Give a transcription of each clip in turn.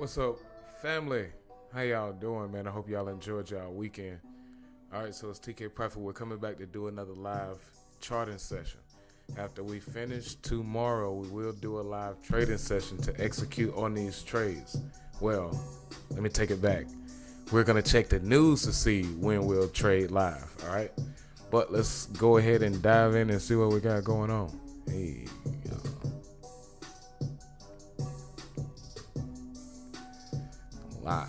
What's up, family? How y'all doing, man? I hope y'all enjoyed y'all weekend. All right, so it's TK Profit. We're coming back to do another live charting session. After we finish tomorrow, we will do a live trading session to execute on these trades. Well, let me take it back. We're going to check the news to see when we'll trade live, all right? But let's go ahead and dive in and see what we got going on. Hey, live.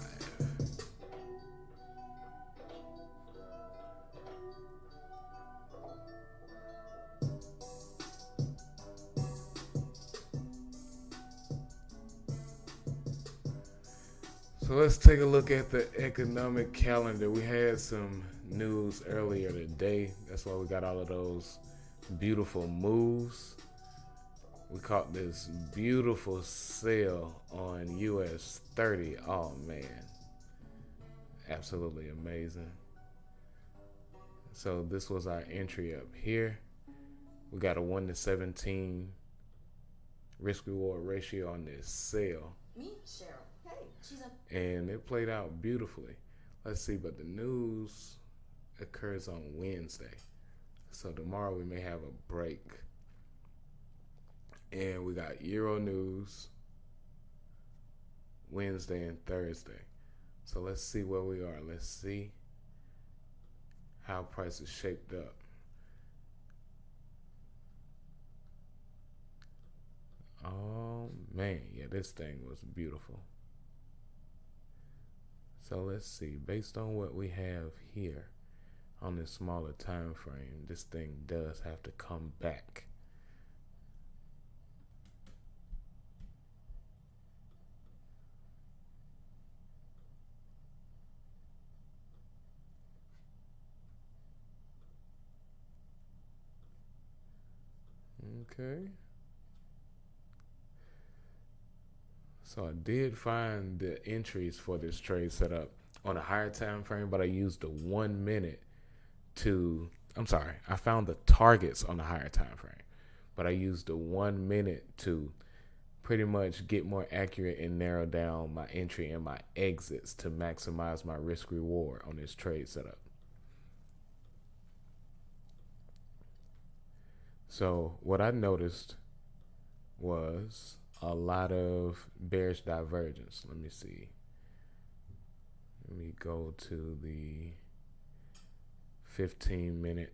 So let's take a look at the economic calendar. We had some news earlier today. That's why we got all of those beautiful moves. We caught this beautiful sale on US 30. Oh man, absolutely amazing. So this was our entry up here. We got a 1-to-17 risk reward ratio on this sale. Meet Cheryl. Hey, And it played out beautifully. Let's see, but the news occurs on Wednesday. So tomorrow we may have a break. And we got Euro news Wednesday and Thursday. So let's see where we are. Let's see how prices shaped up. Oh man, yeah, this thing was beautiful. So let's see, based on what we have here on this smaller time frame, this thing does have to come back. Okay. So I did find the entries for this trade set up on a higher time frame, but I used the 1 minute to, I found the targets on the higher time frame, but I used the 1 minute to pretty much get more accurate and narrow down my entry and my exits to maximize my risk reward on this trade setup. So what I noticed was a lot of bearish divergence. Let me see. Let me go to the 15-minute.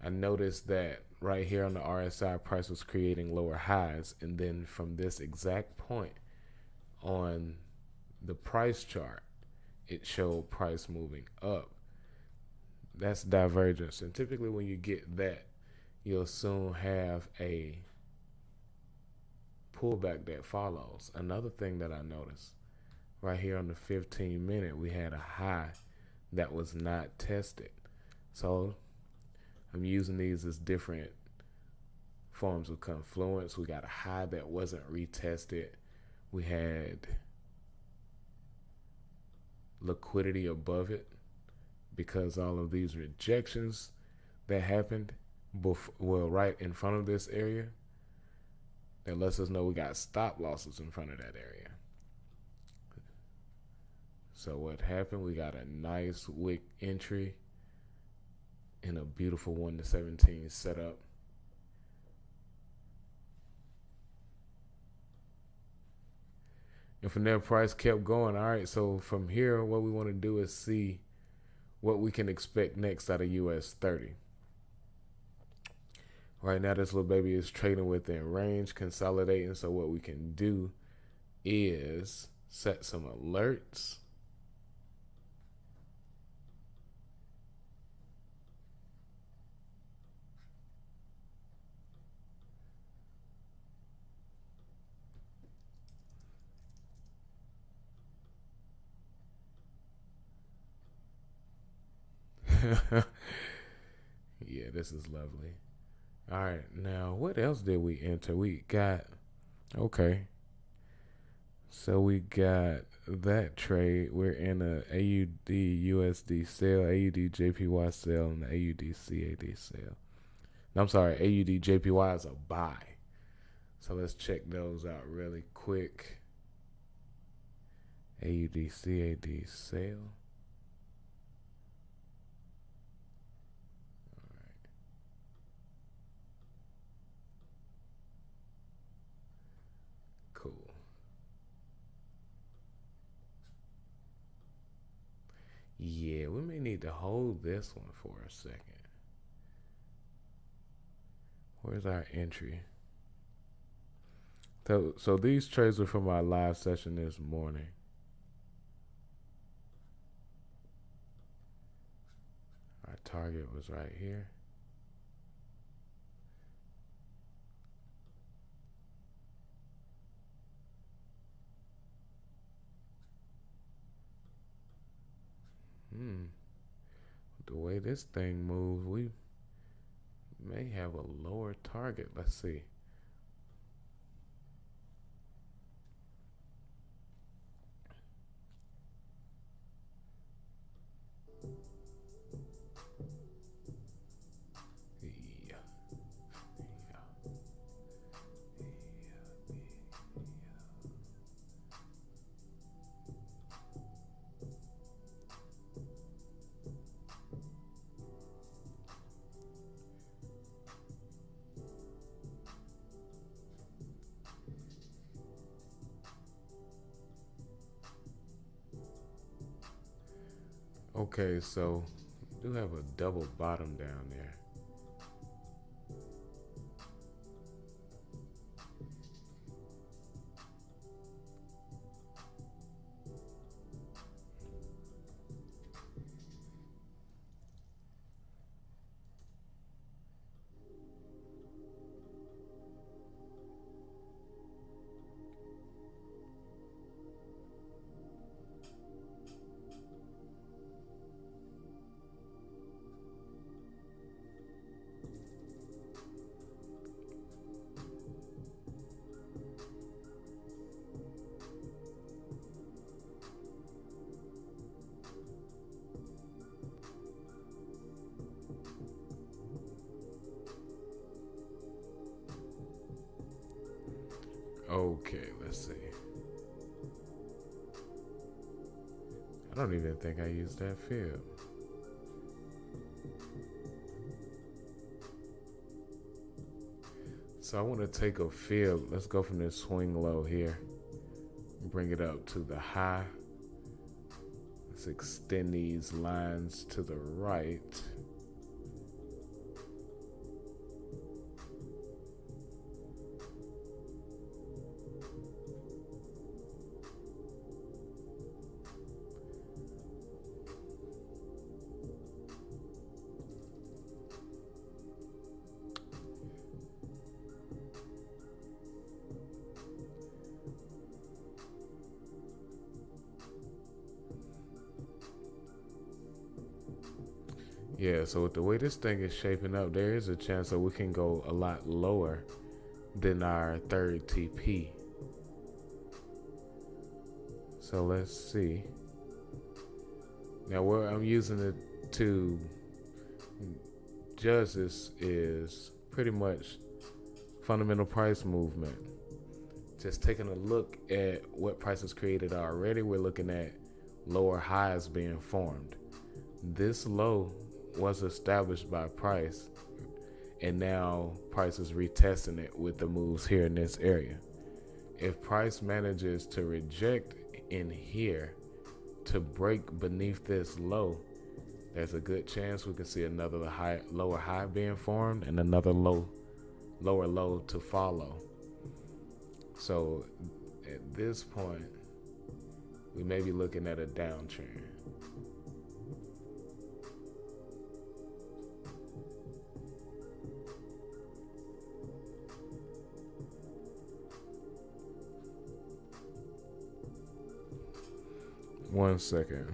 I noticed that right here on the RSI, price was creating lower highs, and then from this exact point on the price chart, it showed price moving up. That's divergence, and typically when you get that, you'll soon have a pullback that follows. Another thing that I noticed right here on the 15-minute, we had a high that was not tested. So I'm using these as different forms of confluence. We got a high that wasn't retested. We had liquidity above it because all of these rejections that happened right in front of this area, that lets us know we got stop losses in front of that area. So what happened? We got a nice wick entry in a beautiful 1-to-17 setup. And from there, price kept going. All right, so from here, what we want to do is see what we can expect next out of US 30. Right now, this little baby is trading within range, consolidating. So what we can do is set some alerts. Yeah, this is lovely. All right, now what else did we enter? We got, okay. So we got that trade. We're in a AUD USD sale, AUD JPY sale, and the AUD CAD sale. No, I'm sorry, AUD JPY is a buy. So let's check those out really quick. AUD CAD sale. Cool. Yeah, we may need to hold this one for a second. Where's our entry? So these trades were from our live session this morning. Our target was right here. The way this thing moves, we may have a lower target. Let's see. Yeah. Okay, so we do have a double bottom down there. Okay, let's see. I don't even think I used that field. So I want to take a field. Let's go from this swing low here. Bring it up to the high. Let's extend these lines to the right. Yeah, so with the way this thing is shaping up, there is a chance that we can go a lot lower than our third TP. So let's see. Now where I'm using it to judge this is pretty much fundamental price movement. Just taking a look at what prices created already, we're looking at lower highs being formed. This low was established by price, and now price is retesting it with the moves here in this area. If price manages to reject in here to break beneath this low, there's a good chance we can see another lower high being formed and another lower low to follow. So at this point, we may be looking at a downtrend. One second.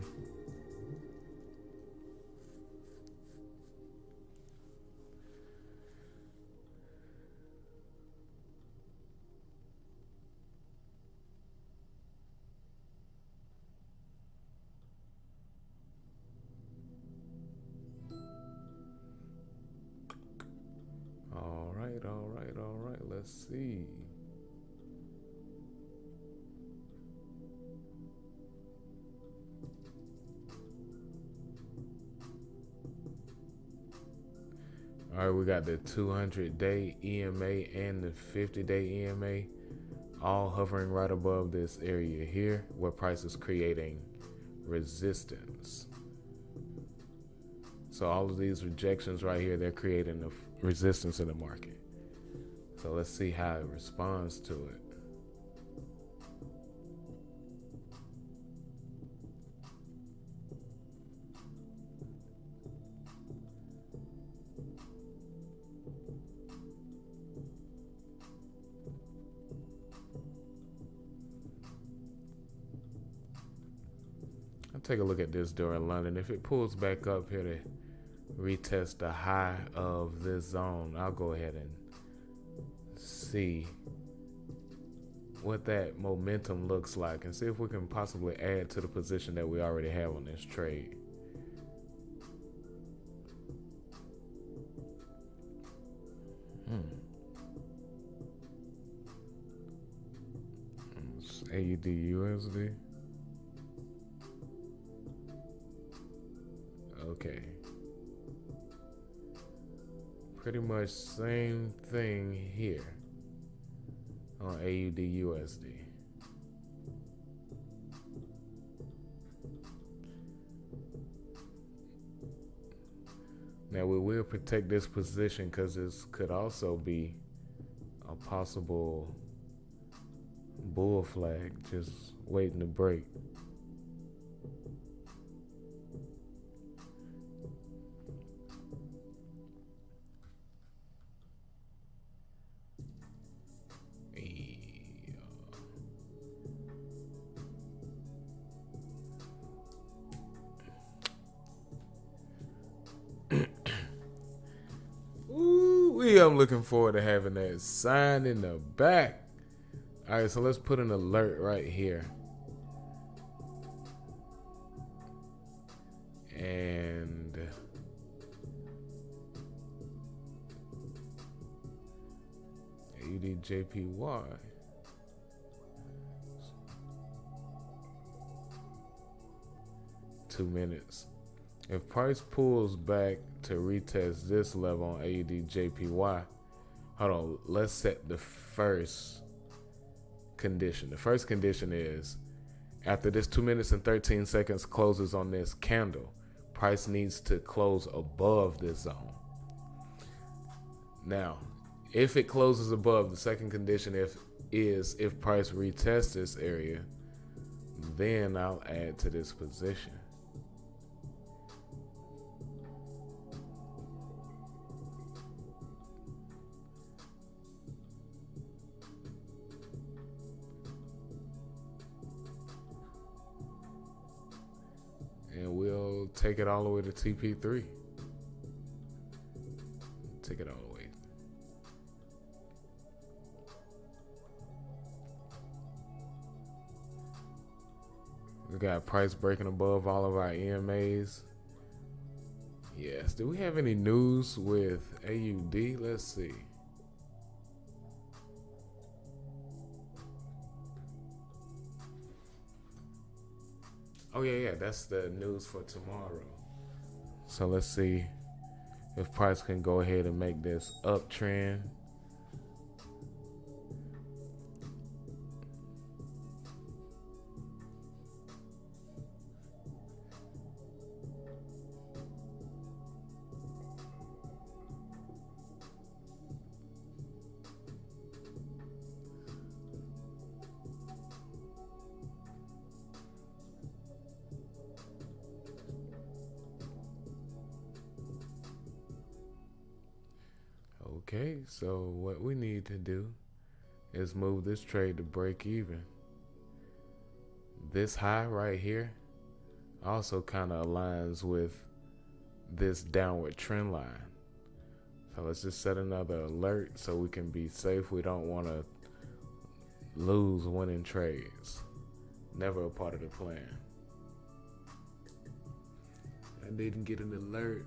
All right. Let's see. All right, we got the 200-day EMA and the 50-day EMA all hovering right above this area here where price is creating resistance. So all of these rejections right here, they're creating the resistance in the market. So let's see how it responds to it. I'll take a look at this during London. If it pulls back up here to retest the high of this zone, I'll go ahead and see what that momentum looks like and see if we can possibly add to the position that we already have on this trade. It's AUD USD. Okay. Pretty much same thing here on AUD USD. Now we will protect this position because this could also be a possible bull flag just waiting to break. I'm looking forward to having that sign in the back. All right, so let's put an alert right here. And AUDJPY. 2 minutes. If price pulls back to retest this level on AUDJPY, hold on, let's set the first condition. The first condition is after this 2 minutes and 13 seconds closes on this candle, price needs to close above this zone. Now, if it closes above, the second condition if price retests this area, then I'll add to this position. And we'll take it all the way to TP3. Take it all the way. We got price breaking above all of our EMAs. Yes. Do we have any news with AUD? Let's see. Oh, yeah, that's the news for tomorrow. So let's see if price can go ahead and make this uptrend. Okay, so what we need to do is move this trade to break even. This high right here also kind of aligns with this downward trend line. So let's just set another alert so we can be safe. We don't want to lose winning trades. Never a part of the plan. I didn't get an alert.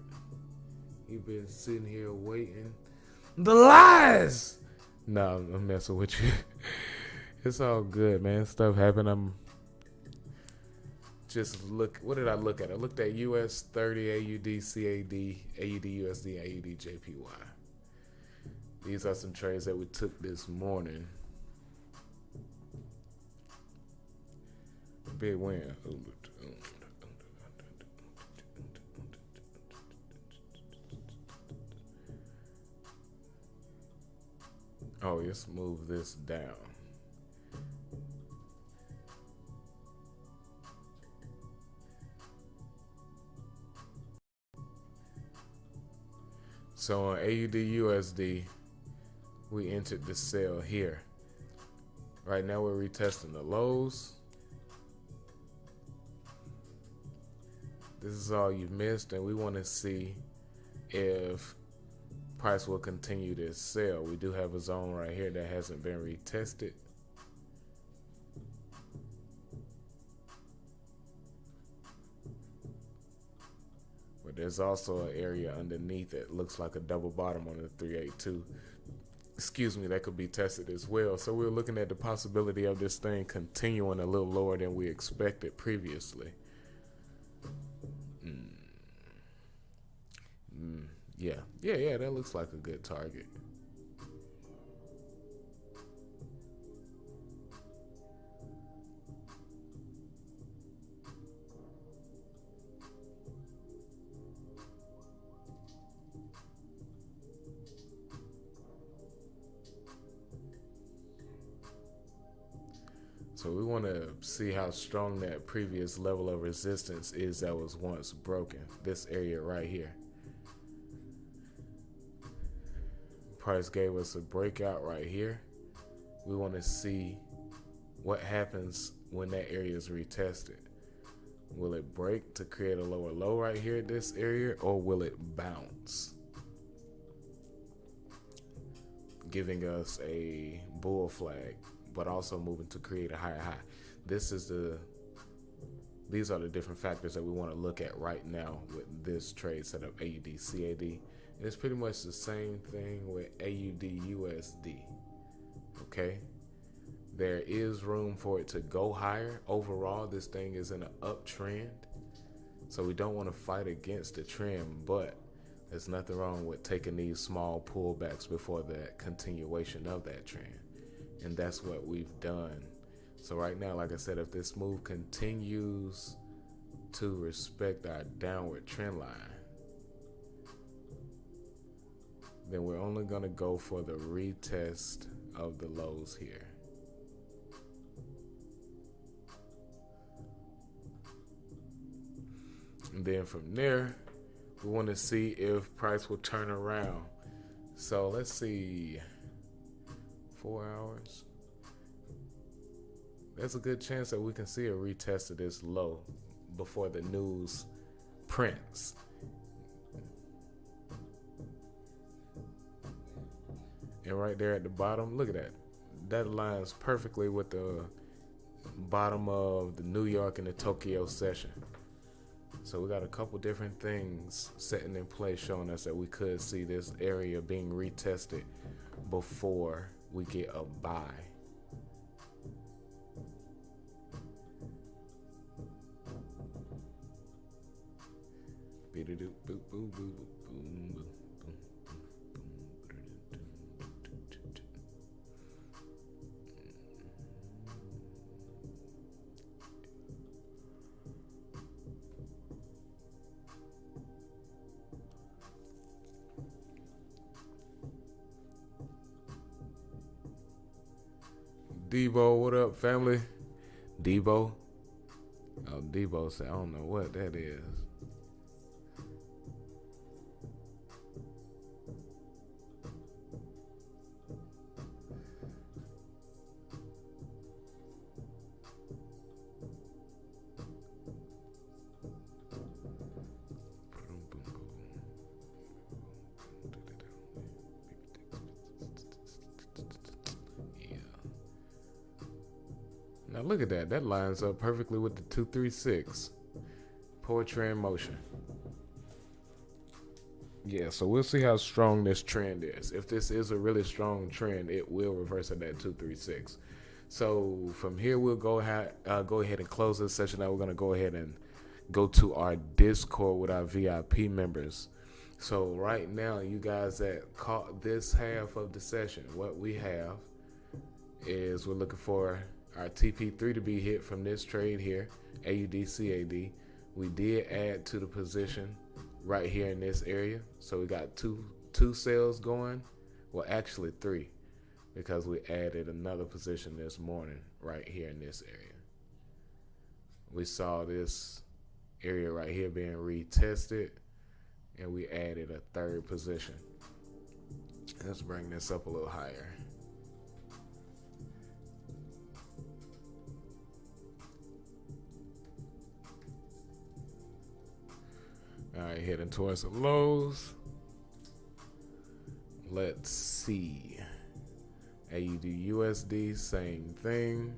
You've been sitting here waiting. The lies! No, I'm messing with you. It's all good, man. Stuff happened. I'm just look. What did I look at? I looked at US 30, AUD, CAD, AUD, USD, AUD, JPY. These are some trades that we took this morning. Big win. Oh, let's move this down. So on AUD USD, we entered the sell here. Right now we're retesting the lows. This is all you missed, and we want to see if price will continue to sell. We do have a zone right here that hasn't been retested. But there's also an area underneath that looks like a double bottom on the 382. Excuse me, that could be tested as well. So we're looking at the possibility of this thing continuing a little lower than we expected previously. Yeah, that looks like a good target. So we want to see how strong that previous level of resistance is that was once broken. This area right here. Price gave us a breakout right here. We want to see what happens when that area is retested. Will it break to create a lower low right here at this area, or will it bounce, giving us a bull flag, but also moving to create a higher high? These are the different factors that we want to look at right now with this trade setup, AUD, CAD. It's pretty much the same thing with AUD, USD. Okay? There is room for it to go higher. Overall, this thing is in an uptrend. So we don't want to fight against the trend, but there's nothing wrong with taking these small pullbacks before the continuation of that trend. And that's what we've done. So right now, like I said, if this move continues to respect our downward trend line, then we're only going to go for the retest of the lows here. And then from there, we want to see if price will turn around. So let's see, 4 hours. There's a good chance that we can see a retest of this low before the news prints. And right there at the bottom, look at that. That aligns perfectly with the bottom of the New York and the Tokyo session. So we got a couple different things setting in place showing us that we could see this area being retested before we get a buy. Debo, what up, family? Debo? Oh, Debo said, I don't know what that is. Now look at that. That lines up perfectly with the 236. Poetry in motion. Yeah, so we'll see how strong this trend is. If this is a really strong trend, it will reverse at that 236. So from here, we'll go ahead and close this session. Now we're gonna go ahead and go to our Discord with our VIP members. So right now, you guys that caught this half of the session, what we have is we're looking for our TP3 to be hit from this trade here, AUD CAD. We did add to the position right here in this area, so we got two sales going. Well, actually three, because we added another position this morning right here in this area. We saw this area right here being retested, and we added a third position. Let's bring this up a little higher. All right, heading towards the lows. Let's see. AUD USD, same thing.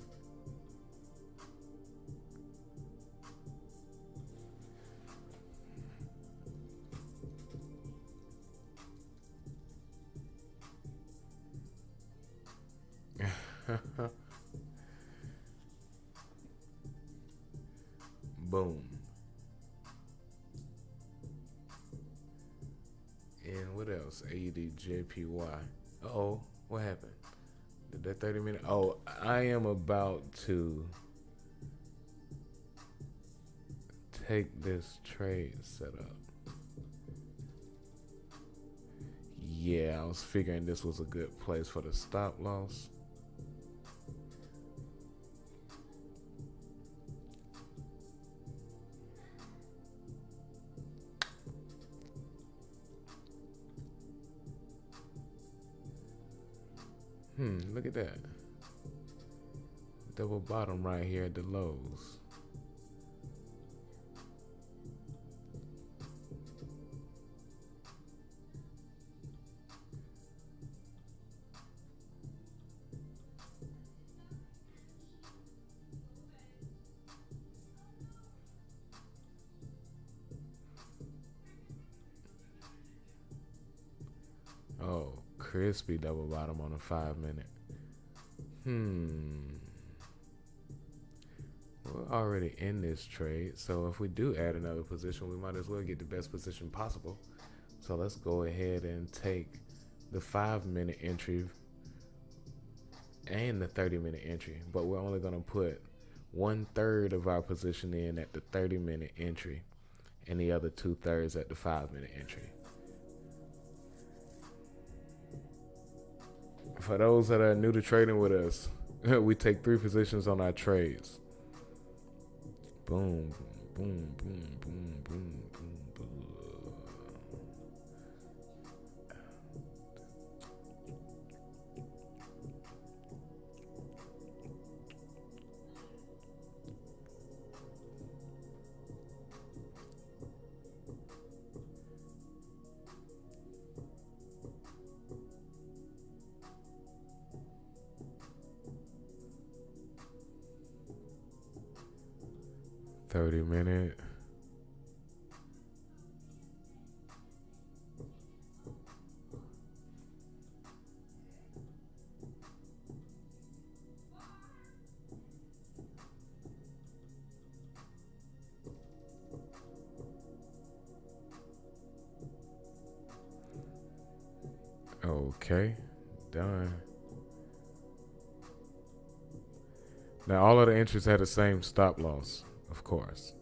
Boom. And what else? AUD JPY. Uh-oh, what happened? Did that 30-minute? Oh, I am about to take this trade setup. Yeah, I was figuring this was a good place for the stop loss. Look at that. Double bottom right here at the lows. Oh, crispy double bottom on a 5-minute. We're already in this trade, so if we do add another position, we might as well get the best position possible. So let's go ahead and take the 5-minute entry and the 30-minute entry, but we're only going to put 1/3 of our position in at the 30-minute entry and the other 2/3 at the 5-minute entry. For those that are new to trading with us, we take 3 positions on our trades. Boom, boom, boom, boom, boom, boom, boom. $30-minute. Okay, done. Now all of the entries had the same stop loss, of course.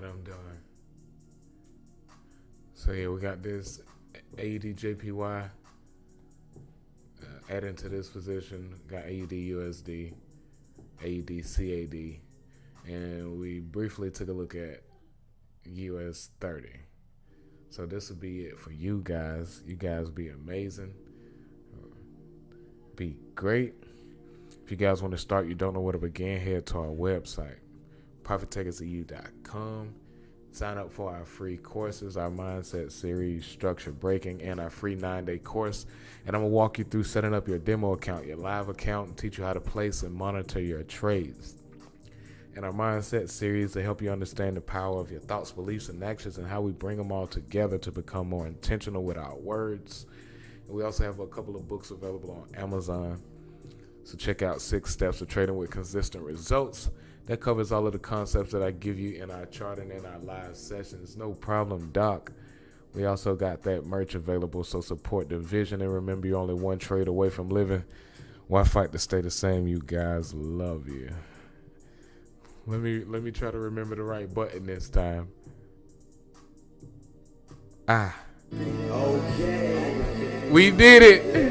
I'm done. So yeah, we got this AUD JPY adding to this position. Got AUD USD, AUD CAD, and we briefly took a look at US 30. So this will be it for you guys. You guys be amazing, be great. If you guys want to start, you don't know where to begin, head to our website, profittakers.com. Sign up for our free courses, our mindset series, structure breaking, and our free 9-day course. And I'm going to walk you through setting up your demo account, your live account, and teach you how to place and monitor your trades. And our mindset series to help you understand the power of your thoughts, beliefs, and actions, and how we bring them all together to become more intentional with our words. And we also have a couple of books available on Amazon. So check out 6 Steps of Trading with Consistent Results. That covers all of the concepts that I give you in our charting and our live sessions. No problem, Doc. We also got that merch available, so support the vision. And remember, you're only one trade away from living. Why fight to stay the same? You guys, love you. Let me try to remember the right button this time. Okay. We did it.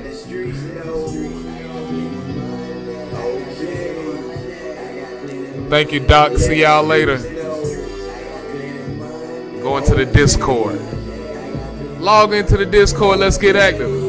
Thank you, Doc. See y'all later. Go into the Discord. Log into the Discord. Let's get active.